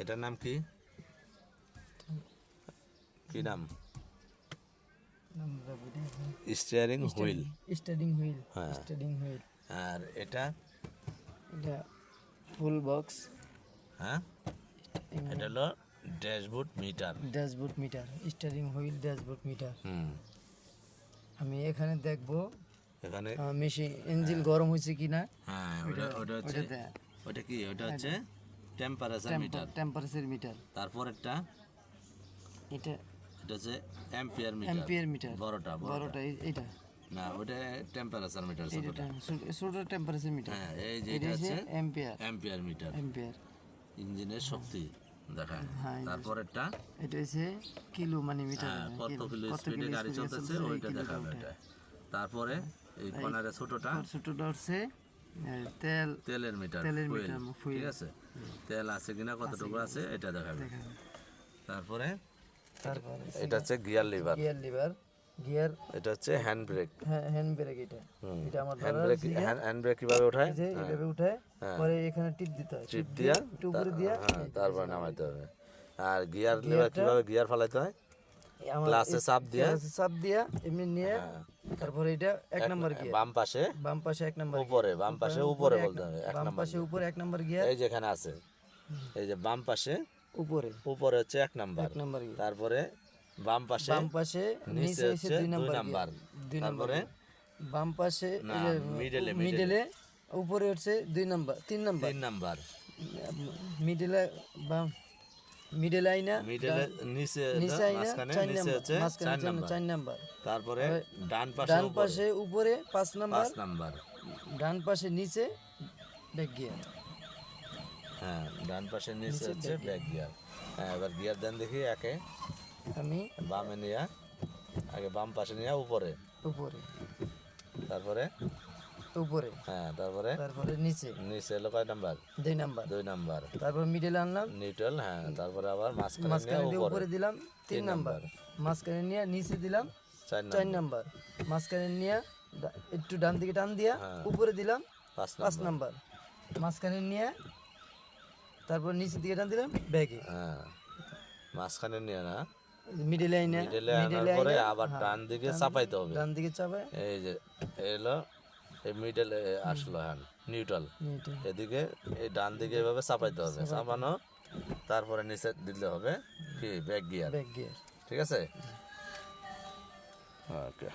এটার নাম কি কি নাম? Steering wheel. Starting wheel. হ্যাঁ। Starting wheel. আর এটা এটা ফুল বক্স। হ্যাঁ, এটা হলো dashboard meter. Dashboard meter, starting wheel, dashboard meter. হুম, আমি এখানে দেখবো এখানে মেশিন ইঞ্জিন গরম হয়েছে কিনা। হ্যাঁ, ওটা হচ্ছে ওটা কি, ওটা হচ্ছে টেম্পারেচার মিটার। Temperature metre. তারপরেরটা এটা এটা হচ্ছে অ্যাম্পিয়ার মিটার। Ampere metre. বড়টা বড়টা এটা। না, ওটা টেম্পারেচার মিটার ছোটটা। ছোট টেম্পারেচার মিটার। হ্যাঁ, এই যে এটা এটা হচ্ছে হচ্ছে অ্যাম্পিয়ার। Ampere metre, ampere. ইঞ্জিনের শক্তি দেখায়। হ্যাঁ, তারপরেরটা এটা হচ্ছে কিলো মানে মিটার। কত কিলো স্পিডে গাড়ি চলতেছে ওইটা দেখাবে এটা। তারপরে এই কর্নারে ছোটটা ছোটটা হচ্ছে তেলের মিটার, তেলের ফুয়েল। মিটার। ঠিক আছে, তেল আছে কিনা কতটুকু আছে এটা দেখাবে। তারপরে এটা হচ্ছে gear liver. Gear liver. Gear. এটা হচ্ছে হ্যান্ড ব্রেক। হ্যাঁ, হ্যান্ড ব্রেক। এটা এটা আমার হ্যান্ড ব্রেক কিভাবে ওঠায়? যে এইভাবে উঠায়, পরে এখানে টিপ দিতে হয়। টিপ দিয়া উপরে দিয়া, হ্যাঁ, তারপর নামাইতে হবে। আর গিয়ার লিভার কিভাবে গিয়ার ফালাইতে হয়? ক্লাসে চাপ দিয়া এমনি নিয়ে, তারপরে এটা 1 নাম্বার গিয়ার। বাম পাশে 1 নাম্বার উপরে, বাম পাশে উপরে বলতে হবে। 1 বাম নাম্বার পাশে উপরে 1 নাম্বার গিয়ার। এই যেখানে আছে, এই যে বাম পাশে উপরে উপরে হচ্ছে 1 নাম্বার। 1 number gear. তারপরে বাম পাশে নিচে হচ্ছে 2 নাম্বার। তারপরে বাম পাশে মিডলে উপরে হচ্ছে 2 নাম্বার, 3 নাম্বার। 3 নাম্বার। মিডলে বাম মিডলে আইনা, মিডলে নিচে আইনা মাঝখানে 4 নিচে নাম্বার, হচ্ছে 4 নাম্বার। 4 নাম্বার। তারপরে ডান ডান পাশে পাশে উপরে 5 নাম্বার। 5 নাম্বার। ডান পাশে নিচে ব্যাক গিয়ার। হ্যাঁ, ডান পাশে নিচে হচ্ছে ব্যাক গিয়ার। হ্যাঁ, এবার গিয়ার দেন দেখি একে। আমি বামে নিয়া, আগে বাম পাশে নিয়া উপরে, তারপরে উপরে, হ্যাঁ, তারপরে নিচে হলো কয় নাম্বার? 2 নাম্বার। 2 নাম্বার। তারপর মিডলে আনলাম, নিউট্রাল। হ্যাঁ, তারপরে আবার মাঝখানে মাঝখানে নিয়ে উপরে দিলাম 3 নাম্বার। মাঝখানে নিয়ে নিচে দিলাম 4 নাম্বার। মাঝখানে নিয়ে একটু ডান দিকে টান দিয়া উপরে দিলাম 5 নাম্বার। মাঝখানে নিয়ে তারপর নিচের দিকে টান দিলাম ব্যাগে। হ্যাঁ, মাঝখানে নিয়ে না, মিডলে আইনা, আনার পরে আবার ডান দিকে চাপাইতে হবে। ডান দিকে চাপায়, এই যে এলো, এই মিডলে আসলো, হ্যাঁ, নিউট্রাল। এদিকে এই ডান দিকে এভাবে চাপাইতে হবে, চাপানো, তারপরে নিচে দিলে হবে কি ব্যাক গিয়ার। ঠিক আছে, ওকে।